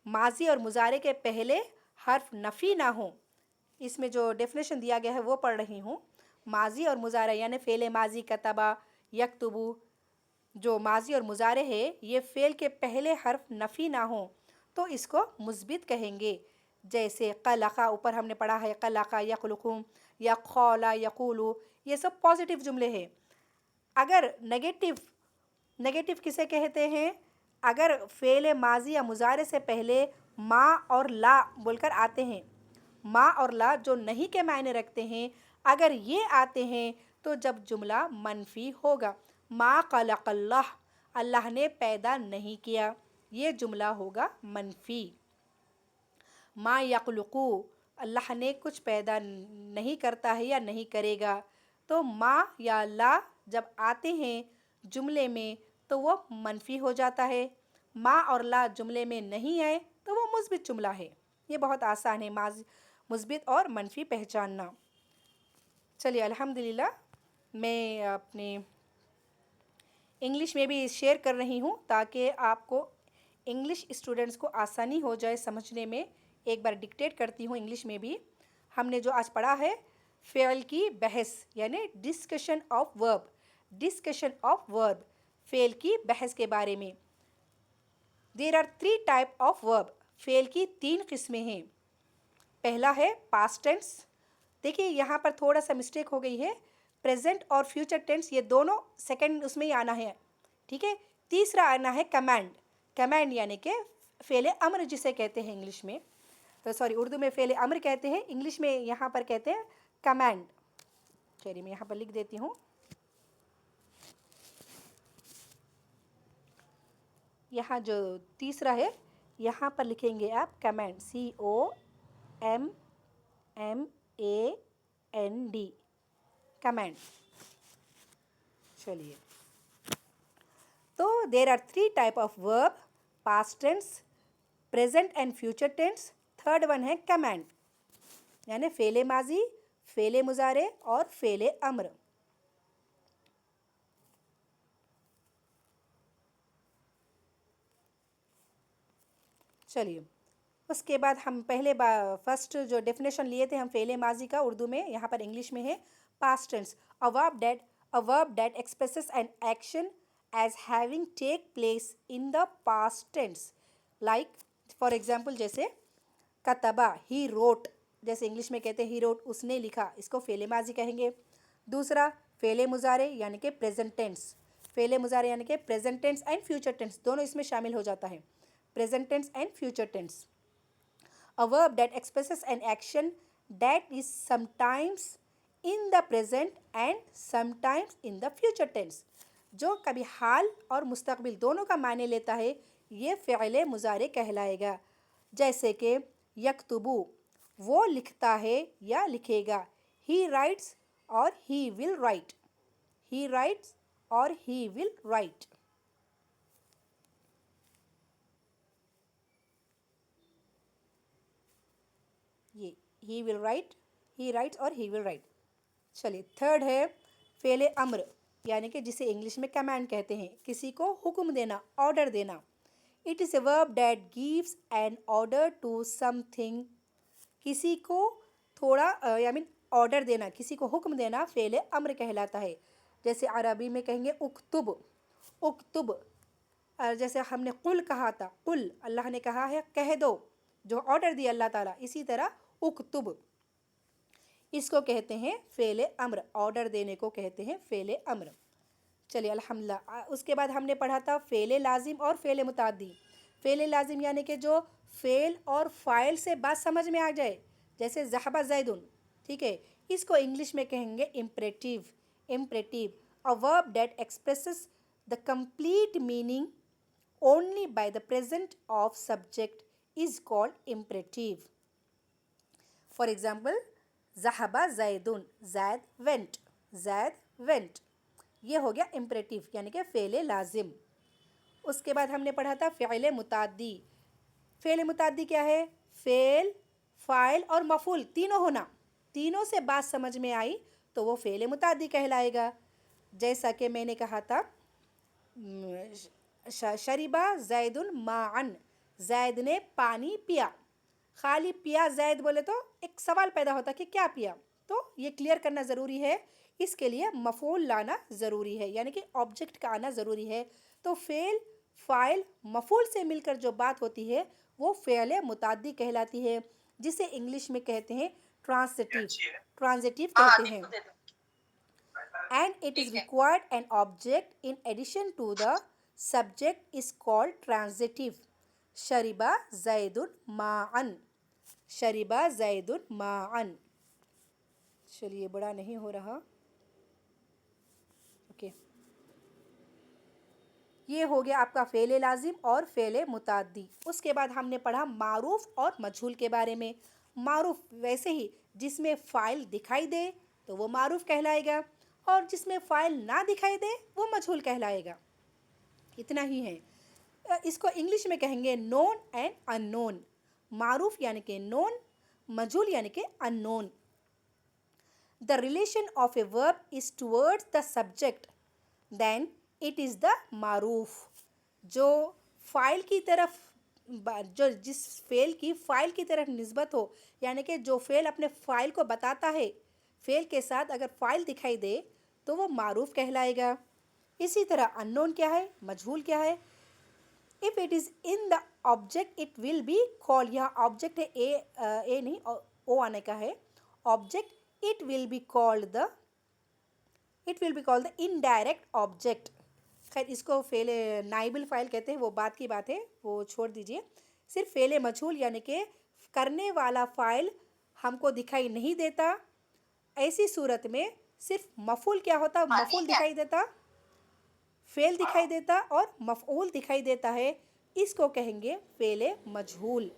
ماضی اور مضارع کے پہلے حرف نفی نہ ہوں. اس میں جو ڈیفینیشن دیا گیا ہے وہ پڑھ رہی ہوں. ماضی اور مضارع یعنی فعل ماضی کتبا یکتبو, جو ماضی اور مضارع ہے یہ فعل کے پہلے حرف نفی نہ ہوں تو اس کو مثبت کہیں گے. جیسے قلقا, اوپر ہم نے پڑھا ہے قلقا یخلقون, یا قولا یقولو, یہ سب پازیٹیو جملے ہیں. اگر نیگیٹو کسے کہتے ہیں؟ اگر فعل ماضی یا مضارع سے پہلے ما اور لا بول کر آتے ہیں, ما اور لا جو نہیں کے معنی رکھتے ہیں, اگر یہ آتے ہیں تو جب جملہ منفی ہوگا. ما خلق اللہ, اللہ نے پیدا نہیں کیا, یہ جملہ ہوگا منفی. ما یخلقو, اللہ نے کچھ پیدا نہیں کرتا ہے یا نہیں کرے گا. تو ما یا لا جب آتے ہیں جملے میں تو وہ منفی ہو جاتا ہے. ما اور لا جملے میں نہیں آئے تو وہ مثبت جملہ ہے. یہ بہت آسان ہے مثبت اور منفی پہچاننا. چلیے الحمدللہ میں اپنے انگلش میں بھی شیئر کر رہی ہوں تاکہ آپ کو انگلش اسٹوڈنٹس کو آسانی ہو جائے سمجھنے میں. ایک بار ڈکٹیٹ کرتی ہوں انگلش میں بھی. ہم نے جو آج پڑھا ہے فعل کی بحث یعنی ڈسکشن آف ورب, فعل کی بحث کے بارے میں. دیر آر 3 ٹائپ آف ورب, فعل کی 3 قسمیں ہیں. پہلا ہے پاسٹ ٹینس. دیکھیے یہاں پر تھوڑا سا مسٹیک ہو گئی ہے, پریزنٹ اور فیوچر ٹینس یہ دونوں سیکنڈ اس میں ہی آنا ہے, ٹھیک ہے. تیسرا آنا ہے کمانڈ یعنی کہ فعل امر جسے کہتے ہیں انگلش میں, اردو میں فعل امر کہتے ہیں, انگلش میں یہاں پر کہتے ہیں کمانڈ. چلیے میں یہاں پر لکھ دیتی ہوں. یہاں جو تیسرا ہے یہاں پر لکھیں گے آپ کمانڈ, COMMAND, کمانڈ. چلیے تو there are 3 type of verb, past tense, present and future tense. Third one ہے کمانڈ یعنی فعل ماضی, فعل مضارع اور فعل امر. چلیے اس کے بعد ہم پہلے فرسٹ جو ڈیفینیشن لیے تھے ہم فعل ماضی کا, اردو میں یہاں پر انگلش میں ہے past tense. A verb that expresses an action as having take place in the past tense. Like for example جیسے کتبا, he wrote, جیسے انگلش میں کہتے ہیں he wrote, اس نے لکھا, اس کو فعل ماضی کہیں گے. دوسرا فعل مضارع یعنی کہ پریزنٹ ٹینس, فعل مضارع یعنی کہ present tense and future tennis دونوں اس میں شامل ہو جاتا ہے. Present tense and future tennis. A verb that expresses an action that is sometimes in the present and sometimes in the future tense, جو کبھی حال اور مستقبل دونوں کا معنی لیتا ہے, یہ فعل مضارع کہلائے گا. جیسے کہ یکتبو, وہ لکھتا ہے یا لکھے گا. He writes اور he will write, he writes اور he will write. یہ he will write, he writes اور he will write. چلیے تھرڈ ہے فعل امر یعنی کہ جسے انگلش میں کمانڈ کہتے ہیں, کسی کو حکم دینا, آرڈر دینا. It is a verb that gives an order to something. کسی کو تھوڑا آرڈر دینا, کسی کو حکم دینا فعل امر کہلاتا ہے. جیسے عربی میں کہیں گے اکتب, جیسے ہم نے قل کہا تھا, قل اللہ نے کہا ہے کہہ دو, جو آرڈر دیا اللہ تعالیٰ, اسی طرح اکتب اس کو کہتے ہیں فعل امر, آرڈر دینے کو کہتے ہیں فعل امر. چلیے الحمدللہ. اس کے بعد ہم نے پڑھا تھا فعل لازم اور فعل متعدی. فعل لازم یعنی کہ جو فعل اور فاعل سے بات سمجھ میں آ جائے, جیسے ذہب زیدن, ٹھیک ہے, اس کو انگلش میں کہیں گے امپریٹیو. A verb that expresses the complete meaning only by the presence of subject is called imperative. For example, ذهب زيد, Zaid went. زید went. یہ ہو گیا امپریٹیو یعنی کہ فعل لازم. اس کے بعد ہم نے پڑھا تھا فعل متعدی. فعل متعدی کیا ہے؟ فعل، فاعل اور مفعول تینوں ہونا. تینوں سے بات سمجھ میں آئی تو وہ فعل متعدی کہلائے گا. جیسا کہ میں نے کہا تھا شربا زید ماءً، زید نے پانی پیا. خالی پیا زید بولے تو ایک سوال پیدا ہوتا کہ کیا پیا، تو یہ کلیئر کرنا ضروری ہے. اس کے لیے مفعول لانا ضروری ہے یعنی کہ آبجیکٹ کا آنا ضروری ہے. تو فعل، فاعل، مفعول سے مل کر جو بات ہوتی ہے وہ فعل متعدی کہلاتی ہے، جسے انگلش میں کہتے ہیں ٹرانزیٹیو کہتے ہیں. And it is ٹھیک ہے. required an object in addition to the subject is called transitive. شربا زید ماءً، شربا زید ماءً. چلیے بڑا نہیں ہو رہا. اوکے، یہ ہو گیا آپ کا فعل لازم اور فعل متعدی. اس کے بعد ہم نے پڑھا معروف اور مجہول کے بارے میں. معروف ویسے ہی جس میں فاعل دکھائی دے تو وہ معروف کہلائے گا، اور جس میں فاعل نہ دکھائی دے وہ مجہول کہلائے گا. اتنا ہی ہے. اس کو انگلش میں کہیں گے نون اینڈ ان نون. معروف یعنی کہ نون، مجہول یعنی کہ ان نون. The relation of a verb is towards the subject, then it is the معروف. جو فاعل کی طرف، جو جس فعل کی فاعل کی طرف نسبت ہو، یعنی کہ جو فعل اپنے فاعل کو بتاتا ہے، فعل کے ساتھ اگر فاعل دکھائی دے تو وہ معروف کہلائے گا. اسی طرح ان نون کیا ہے؟ مجہول کیا ہے؟ If it is in the object it will be called. یہاں آبجیکٹ ہے، اے نہیں او آنے کا ہے. Object it will be called the indirect object. خیر اس کو فعل نائب الفاعل کہتے ہیں، وہ بات کی بات ہے، وہ چھوڑ دیجئے. صرف فعل مجہول یعنی کہ کرنے والا فاعل ہم کو دکھائی نہیں دیتا، ایسی صورت میں صرف مفعول کیا ہوتا؟ مفعول دکھائی دیتا، فعل دکھائی دیتا اور مفعول دکھائی دیتا ہے. اس کو کہیں گے فعل مجہول.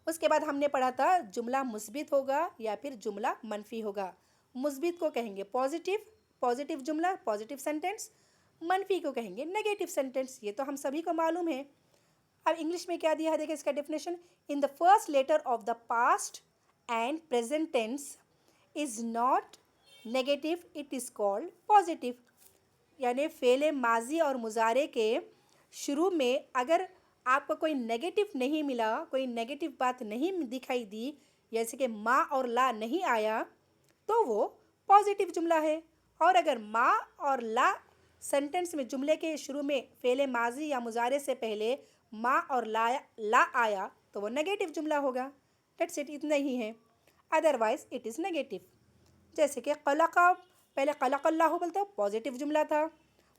اس کے بعد ہم نے پڑھا تھا جملہ مثبت ہوگا یا پھر جملہ منفی ہوگا. مثبت کو کہیں گے پازیٹیو جملہ، پازیٹیو سینٹینس. منفی کو کہیں گے نیگیٹو سینٹینس. یہ تو ہم سبھی کو معلوم ہے. اب انگلش میں کیا دیا ہے دیکھیں اس کا definition. In the first letter of the past and present tense is not negative it is called positive. یعنی فعل ماضی اور مضارع کے شروع میں اگر آپ کو کوئی نیگیٹو نہیں ملا، کوئی نیگیٹو بات نہیں دکھائی دی، جیسے کہ ما اور لا نہیں آیا، تو وہ پازیٹیو جملہ ہے. اور اگر ما اور لا سینٹنس میں جملے کے شروع میں فعل ماضی یا مضارع سے پہلے ما اور لا آیا تو وہ نیگیٹو جملہ ہوگا. دیٹس اٹ، اتنا ہی ہے. Otherwise it is negative. جیسے کہ خلق، پہلے خلق اللہ بولتا پازیٹیو جملہ تھا.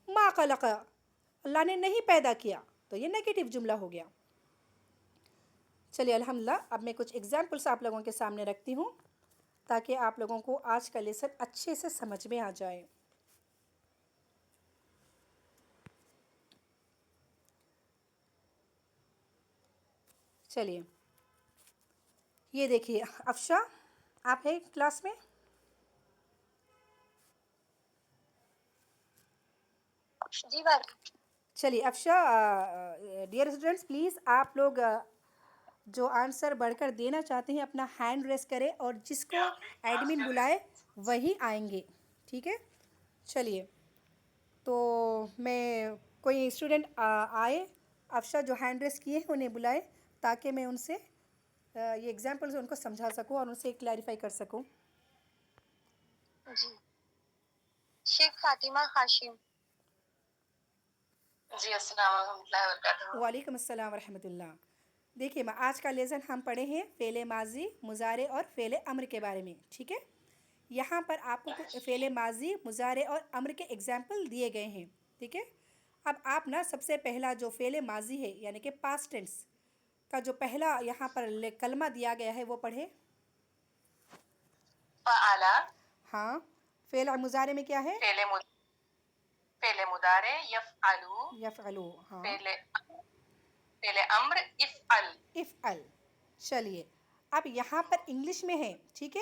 ما خلق، اللہ نے نہیں پیدا کیا، تو یہ نیگیٹو جملہ ہو گیا. چلیے الحمدللہ اب میں کچھ ایگزامپلس آپ لوگوں کے سامنے رکھتی ہوں تاکہ آپ لوگوں کو آج کا لیسن اچھے سے سمجھ میں آ جائے. چلیے یہ دیکھیے افشا، آپ ہیں کلاس میں؟ جی بات. چلیے افشا، ڈیئر اسٹوڈنٹس پلیز آپ لوگ جو آنسر بڑھ کر دینا چاہتے ہیں اپنا ہینڈ ریس کرے، اور جس کو ایڈمن بلائے وہی آئیں گے، ٹھیک ہے؟ چلیے تو میں کوئی اسٹوڈنٹ آئے، افشا جو ہینڈ ریس کیے ہیں انہیں بلائے تاکہ میں ان سے یہ ایگزامپلز ان کو سمجھا سکوں اور ان سے کلیریفائی کر سکوں. جی، شیخ فاطمہ ہاشم. جی السلام علیکم ورحمۃ اللہ وبرکاتہ. وعلیکم السلام ورحمۃ اللہ. دیکھیے آج کا لیسن ہم پڑھے ہیں فعل ماضی، مضارع اور فعل امر کے بارے میں، ٹھیک ہے؟ یہاں پر آپ کو فعل ماضی، مضارع اور امر کے ایگزامپل دیے گئے ہیں، ٹھیک ہے؟ اب آپ نا سب سے پہلا جو فعل ماضی ہے یعنی کہ پاسٹ ٹینس کا جو پہلا یہاں پر کلمہ دیا گیا ہے وہ پڑھے. فعل. ہاں. فعل مضارع میں کیا ہے؟ فعل مضارع یفعلو. یفعلو. ہاں. فعل امر افعل. افعل. چلیے اب یہاں پر انگلش میں ہے، ٹھیک ہے؟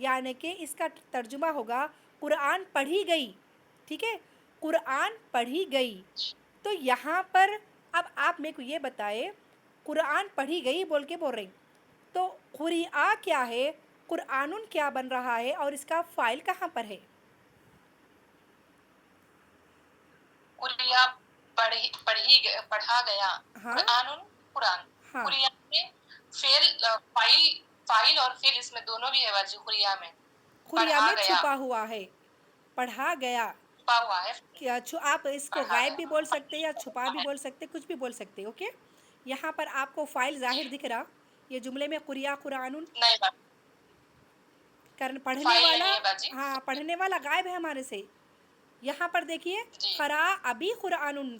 یعنی کہ اس کا ترجمہ ہوگا قرآن پڑھی گئی. ٹھیک ہے, قرآن پڑھی گئی. تو یہاں پر اب آپ میرے کو یہ بتائے, قرآن پڑھی گئی بول کے بول رہی, تو قریآ کیا ہے, قرآن کیا بن رہا ہے, اور اس کا فائل کہاں پر ہے؟ قریہ پڑھا گیا. ہاں قرآن ہاں قریہ میں فائل اور فعل اس میں دونوں بھی ہے باجی. قریہ میں قریہ پڑھا میں گیا, چھپا ہوا ہے, پڑھا گیا. چھپا ہوا ہے, کیا آپ اس کو پڑھا غائب بھی گیا. بول سکتے یا چھپا بھی بول سکتے, کچھ بھی بول سکتے. اوکے, یہاں پر آپ کو فائل ظاہر دکھ رہا, یہ جملے میں قریہ قرآن, نہیں باجی, پڑھنے فائل والا, نہیں ہے باجی. ہاں پڑھنے والا غائب ہے ہمارے سے. یہاں پر دیکھیے جی قرأ ابھی قرآن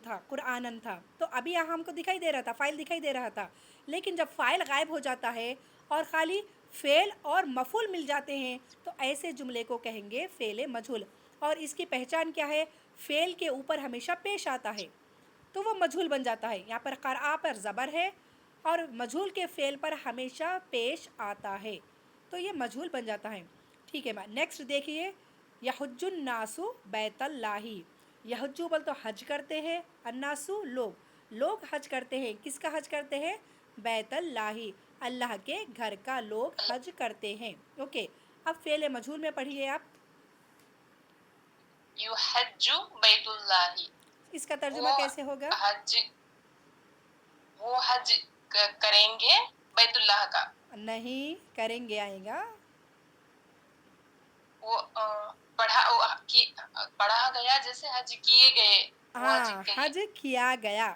تھا, تو ابھی یہاں ہم کو دکھائی دے رہا تھا, فائل دکھائی دے رہا تھا. لیکن جب فائل غائب ہو جاتا ہے اور خالی فعل اور مفعول مل جاتے ہیں, تو ایسے جملے کو کہیں گے فعل مجہول. اور اس کی پہچان کیا ہے, فعل کے اوپر ہمیشہ پیش آتا ہے, تو وہ مجہول بن جاتا ہے. یہاں پر قرأ پر زبر ہے اور مجہول کے فعل پر ہمیشہ پیش آتا ہے, تو یہ مجہول بن جاتا ہے. ٹھیک ہے, نیکسٹ دیکھیے, یحج الناس بیت اللہ. یحجو بول تو حج کرتے ہیں, الناسو لوگ حج کرتے ہیں. کس کا حج کرتے ہیں؟ بیت اللہ, اللہ کے گھر کا لوگ حج کرتے ہیں. اوکے, اب فعل مجہول میں پڑھیے آپ. یحج بیت اللہ, اس کا ترجمہ وہ کیسے ہوگا؟ حج کریں گے بیت اللہ کا. نہیں, کریں گے آئے گا. وہ پڑھا گیا, جیسے حج کیے گئے, وہ حج ہاں, حج کیا گیا,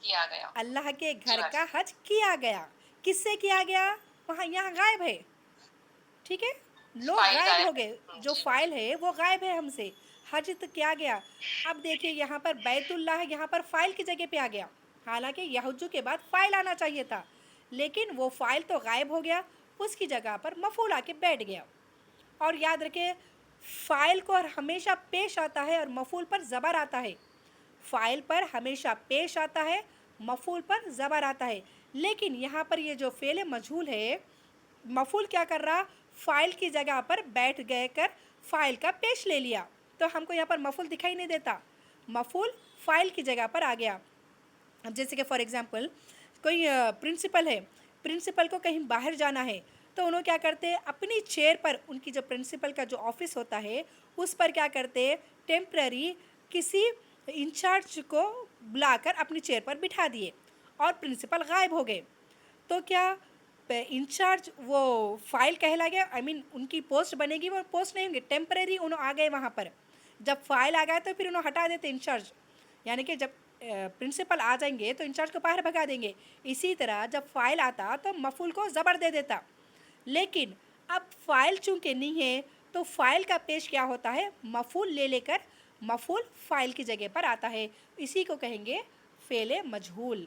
کیا گیا. اللہ کے جی گھر کا باجی, حج کیا گیا. کس سے کیا گیا؟ وہاں یہاں غائب ہے. ٹھیک ہے, لوگ فائل غائب ہو گئے, جو جی فائل ہے وہ غائب ہے ہم سے, حج تو کیا گیا. اب دیکھیے یہاں پر بیت اللہ ہے, یہاں پر فائل کی جگہ پہ آ گیا. حالانکہ یحجو کے بعد فائل آنا چاہیے تھا, لیکن وہ فائل تو غائب ہو گیا, اس کی جگہ پر مفعول آ کے بیٹھ گیا. اور یاد رکھیں, فائل کو ہمیشہ پیش آتا ہے اور مفعول پر زبر آتا ہے. فائل پر ہمیشہ پیش آتا ہے, مفعول پر زبر آتا ہے. لیکن یہاں پر یہ جو فعل مجہول ہے, مفعول کیا کر رہا, فائل کی جگہ پر بیٹھ گئے کر فائل کا پیش لے لیا, تو ہم کو یہاں پر مفعول دکھائی نہیں دیتا, مفعول فائل کی جگہ پر آ گیا. اب جیسے کہ فار ایگزامپل کوئی پرنسپل ہے, پرنسپل کو کہیں باہر جانا ہے, تو انہوں کیا کرتے, اپنی چیئر پر, ان کی جو پرنسپل کا جو آفس ہوتا ہے اس پر کیا کرتے, ٹیمپرری کسی انچارج کو بلا کر اپنی چیئر پر بٹھا دیے, اور پرنسپل غائب ہو گئے. تو کیا انچارج وہ فائل کہلا گیا, ان کی پوسٹ بنے گی, وہ پوسٹ نہیں ہوں گے, ٹیمپرری انہوں آ گئے وہاں پر. جب فائل آ گیا تو پھر انہوں ہٹا دیتے انچارج, یعنی کہ جب پرنسپل آ جائیں گے تو انچارج کو باہر بھگا دیں گے. اسی طرح جب فائل آتا تو مفعول کو زبر دے دیتا. لیکن اب فائل چونکہ نہیں ہے, تو فائل کا پیش کیا ہوتا ہے, مفعول لے کر مفعول فائل کی جگہ پر آتا ہے. اسی کو کہیں گے فعل مجہول.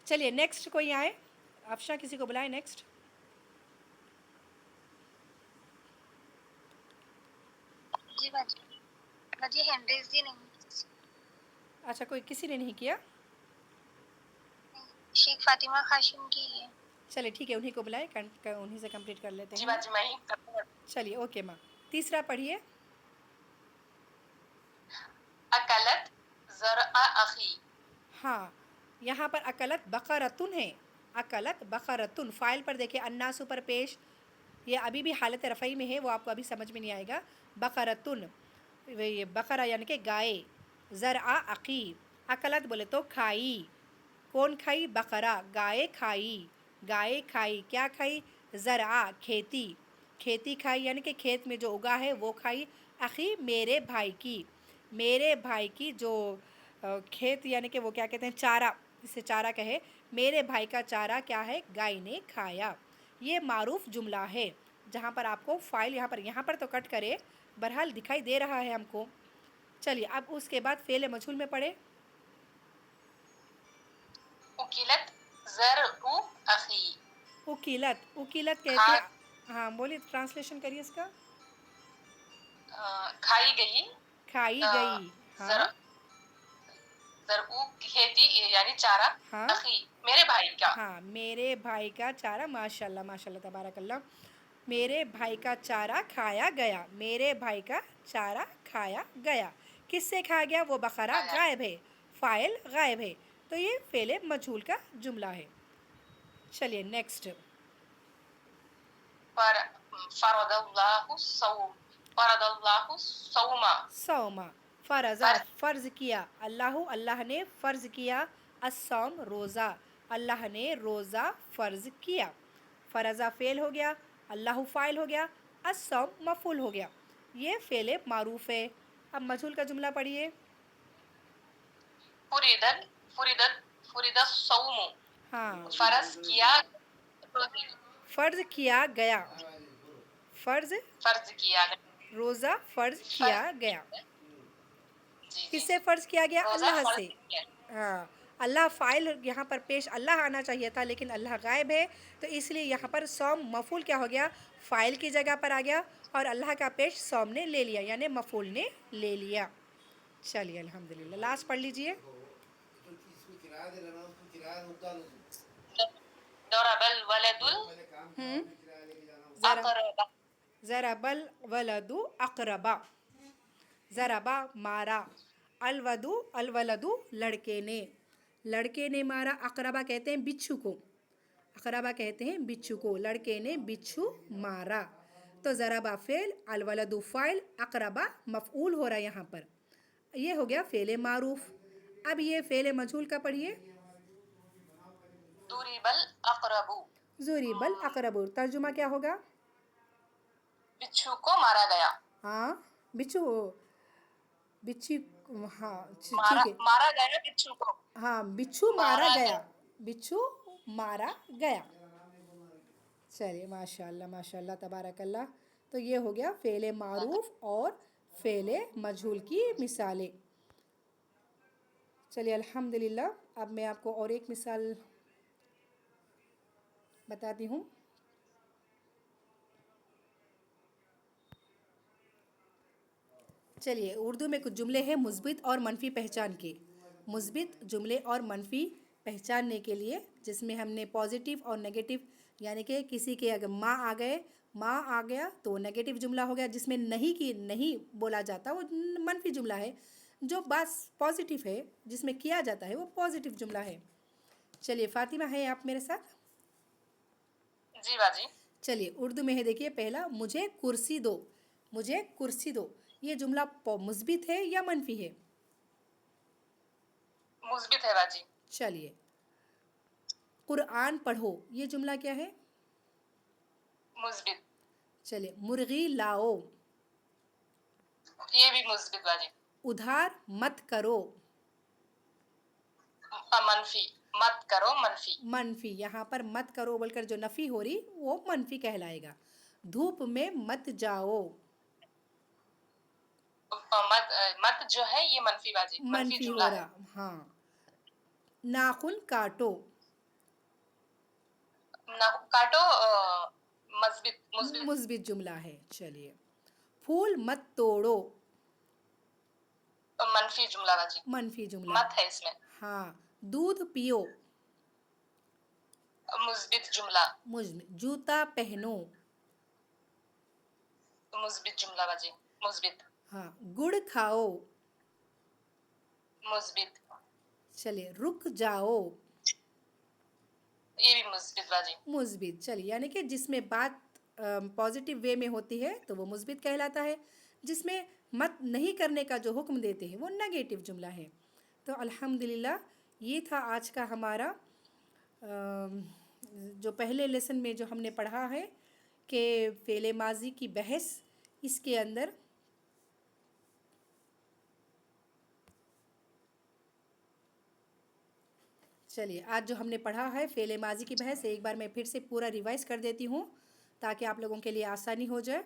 چلیے نیکسٹ کوئی آئے, افشا کسی کو بلائے نیکسٹ. جی باجی ہینڈ ریز دی نہیں, اچھا, کوئی کسی نے نہیں کیا. شیخ فاطمہ خاشم کی ہے. چلے ٹھیک ہے, انہیں کو بلائے, انہیں سے کمپلیٹ کر لیتے جی ہیں. باجی, میں ہی کروں گا. چلیے اوکے ماں, تیسرا پڑھیے. اکلت زرع اخی, ہاں, یہاں پر اکلت بقرتن ہے, اکلت بقرتن, فائل پر دیکھیں الناس پر پیش, یہ ابھی بھی حالت رفعی میں ہے, وہ آپ کو ابھی سمجھ میں نہیں آئے گا. بقرتن, یہ بقرہ یعنی کہ گائے. زرع عقی, اکلت بولے تو کھائی, کون کھائی, بقرہ, گائے کھائی, گائے کھائی, کیا کھائی, زرع کھیتی, کھیتی کھائی یعنی کہ کھیت میں جو اگا ہے وہ کھائی. اخی میرے بھائی کی, میرے بھائی کی جو کھیت یعنی کہ وہ کیا کہتے ہیں, چارہ, اسے چارہ کہے, میرے بھائی کا چارہ کیا ہے, گائے نے کھایا. یہ معروف جملہ ہے, جہاں پر آپ کو فائل یہاں پر تو کٹ کرے, بہرحال دکھائی دے رہا ہے ہم کو. چلیے اب اس کے بعد فعل مجہول میں پڑھے. اکلت زرع اخی, اکیلت, اکیلت کہتے, کھا ہاں بولیے, ٹرانسلیشن کریے اس کا. کھائی گئی, کھائی گئی, ہاں زرع کھیتی یعنی چارہ, ہاں اخی میرے بھائی کا. ہاں, میرے بھائی کا چارہ, ماشاء اللہ ماشاء اللہ تبارک اللہ. میرے بھائی کا چارہ کھایا گیا. میرے بھائی کا چارہ کھایا گیا. کس سے کھایا گیا؟ وہ بقرہ غائب ہے، فاعل غائب ہے، تو یہ فعل مجہول کا جملہ ہے. چلیے نیکسٹ. فرض اللہ الصوم. فرض اللہ الصوم. سوما. فرضا فرض کیا. اللہ نے فرض کیا. الصوم روزہ. اللہ نے روزہ فرض کیا. فرضا فعل ہو گیا، اللہ فاعل ہو گیا، الصوم مفعول ہو گیا. یہ فعل معروف ہے. اب مجہول کا جملہ پڑھیے. فرد الصوم. ہاں، فرض کیا. فرض کیا گیا. فرض فرض کیا. روزہ فرض کیا گیا. جی کس جی سے فرض کیا گیا؟ روزہ اللہ فرض سے. کیا. ہاں، اللہ فاعل یہاں پر پیش اللہ آنا چاہیے تھا، لیکن اللہ غائب ہے، تو اس لیے یہاں پر سوم مفعول کیا ہو گیا؟ فاعل کی جگہ پر آ گیا، اور اللہ کا پیش سوم نے لے لیا، یعنی مفعول نے لے لیا. چلیے الحمدللہ. لاسٹ پڑھ لیجئے. ضرب الولد الاقرب. ضرب الولد اقربا. ضربا مارا. الولد لڑکے نے. لڑکے نے مارا. اقربا کہتے ہیں بچھو کو. اقربا کہتے ہیں بچھو کو. لڑکے نے بچھو مارا. تو ضربا فعل، الولد فاعل، اقربا مفعول ہو رہا ہے یہاں پر. یہ ہو گیا فعل معروف. اب یہ فعل مجہول کا پڑھیے. ضرب الاقرب. ضرب الاقرب. ترجمہ کیا ہوگا؟ بچھو کو مارا گیا. ہاں، بچھو بچھی. ہاں مارا ٹھیک ہے. مارا گیا بچھو کو. ہاں، بچھو مارا گیا. بچھو مارا گیا. چلیے ماشاء اللہ ماشاء اللہ تبارک اللہ. تو یہ ہو گیا فعل معروف اور فعل مجہول کی مثالیں. چلیے الحمدللہ. اب میں آپ کو اور ایک مثال بتاتی ہوں. چلیے، اردو میں کچھ جملے ہیں مثبت اور منفی پہچان کے. مثبت جملے اور منفی پہچاننے کے لیے، جس میں ہم نے پازیٹیو اور نگیٹو، یعنی کہ کسی کے اگر ماں آ گیا تو نگیٹو جملہ ہو گیا، جس میں نہیں بولا جاتا وہ منفی جملہ ہے. جو بات پازیٹیو ہے جس میں کیا جاتا ہے وہ پازیٹیو جملہ ہے. چلیے فاطمہ ہے آپ میرے ساتھ؟ جی باجی. چلیے اردو میں ہے. دیکھیے پہلا، مجھے کرسی دو. مجھے کرسی دو. یہ جملہ مثبت ہے یا منفی ہے؟ مثبت ہے باجی. چلیے. قرآن پڑھو. یہ جملہ کیا ہے؟ مثبت. چلیے. مرغی لاؤ. یہ بھی مثبت باجی. ادھار مت کرو. منفی. مت کرو منفی. منفی. یہاں پر مت کرو بول کر جو نفی ہو رہی وہ منفی کہلائے گا. دھوپ میں مت جاؤ. مت جو ہے یہ منفی باجی. منفی جملہ ہو ہے. رہا. ہاں. ناخن کاٹو. کاٹو. مثبت. مثبت جملہ ہے. چلیے. پھول مت توڑو. منفی جملہ باجی. منفی جملہ. مت ہے اس میں. ہاں. دودھ پیو. مثبت جملہ. جوتا پہنو. مثبت جملہ باجی. مثبت. ہاں. گڑ کھاؤ. مثبت. چلیے. رک جاؤ. یہ بھی مثبت باجی. مثبت. چلیے، یعنی کہ جس میں بات پازیٹیو وے میں ہوتی ہے تو وہ مثبت کہلاتا ہے. جس میں مت نہیں کرنے کا جو حکم دیتے ہیں وہ نگیٹو جملہ ہے. تو الحمدللہ یہ تھا آج کا ہمارا جو پہلے لیسن میں جو ہم نے پڑھا ہے کہ فعل ماضی کی بحث. اس کے اندر چلیے آج جو ہم نے پڑھا ہے فعل ماضی کی بحث، ایک بار میں پھر سے پورا ریوائز کر دیتی ہوں تاکہ آپ لوگوں کے لیے آسانی ہو جائے.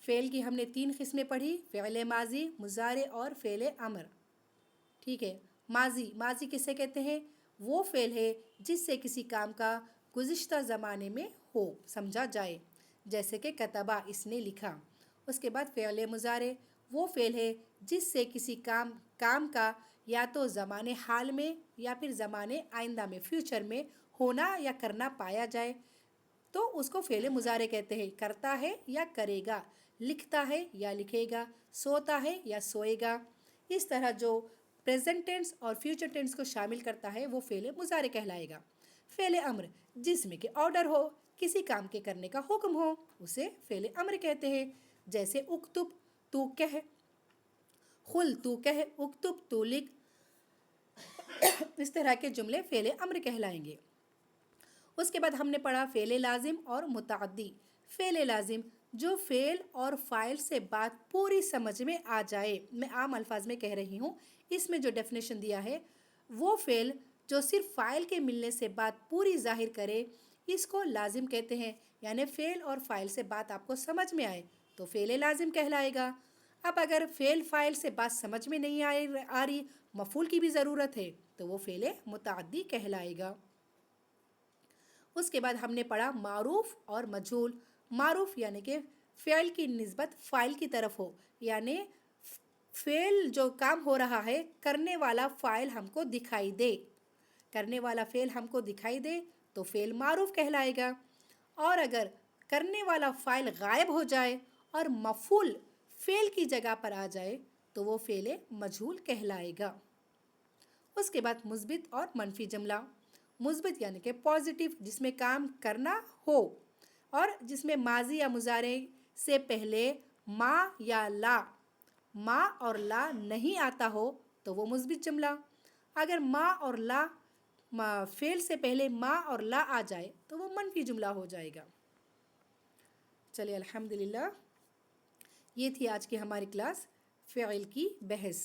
فعل کی ہم نے 3 قسمیں پڑھی: فعل ماضی، مضارع اور فعل امر. ٹھیک ہے. ماضی کسے کہتے ہیں؟ وہ فعل ہے جس سے کسی کام کا گزشتہ زمانے میں ہو سمجھا جائے، جیسے کہ کتبہ اس نے لکھا. اس کے بعد فعل مضارع وہ فعل ہے جس سے کسی کام کا یا تو زمانے حال میں یا پھر زمانے آئندہ میں فیوچر میں ہونا یا کرنا پایا جائے. تو اس کو فعل مضارع کہتے ہیں. کرتا ہے یا کرے گا، لکھتا ہے یا لکھے گا، سوتا ہے یا سوئے گا. اس طرح جو پریزنٹ ٹینس اور فیوچر ٹینس کو شامل کرتا ہے وہ فعل مضارع کہلائے گا. فعل امر جس میں کہ آرڈر ہو، کسی کام کے کرنے کا حکم ہو، اسے فعل امر کہتے ہیں. جیسے اکتب تو کہہ، خل تو کہہ، اکتب تو لکھ. اس طرح کے جملے فعل امر کہلائیں گے. اس کے بعد ہم نے پڑھا فعل لازم اور متعدی. فعل لازم جو فعل اور فاعل سے بات پوری سمجھ میں آ جائے. میں عام الفاظ میں کہہ رہی ہوں. اس میں جو ڈیفینیشن دیا ہے وہ فعل جو صرف فاعل کے ملنے سے بات پوری ظاہر کرے اس کو لازم کہتے ہیں. یعنی فعل اور فاعل سے بات آپ کو سمجھ میں آئے تو فعل لازم کہلائے گا. اب اگر فعل فاعل سے بات سمجھ میں نہیں آ رہی، مفعول کی بھی ضرورت ہے، تو وہ فعل متعدی کہلائے گا. اس کے بعد ہم نے پڑھا معروف اور مجہول. معروف یعنی کہ فعل کی نسبت فاعل کی طرف ہو، یعنی فعل جو کام ہو رہا ہے کرنے والا فاعل ہم کو دکھائی دے. کرنے والا فعل ہم کو دکھائی دے تو فعل معروف کہلائے گا. اور اگر کرنے والا فاعل غائب ہو جائے اور مفعول فعل کی جگہ پر آ جائے تو وہ فعل مجہول کہلائے گا. اس کے بعد مثبت اور منفی جملہ. مثبت یعنی کہ پازیٹیو جس میں کام کرنا ہو اور جس میں ماضی یا مضارع سے پہلے ما یا لا، ما اور لا نہیں آتا ہو تو وہ مثبت جملہ. اگر ما اور لا فعل سے پہلے ما اور لا آ جائے تو وہ منفی جملہ ہو جائے گا. چلیے الحمدللہ، یہ تھی آج کی ہماری کلاس فعل کی بحث.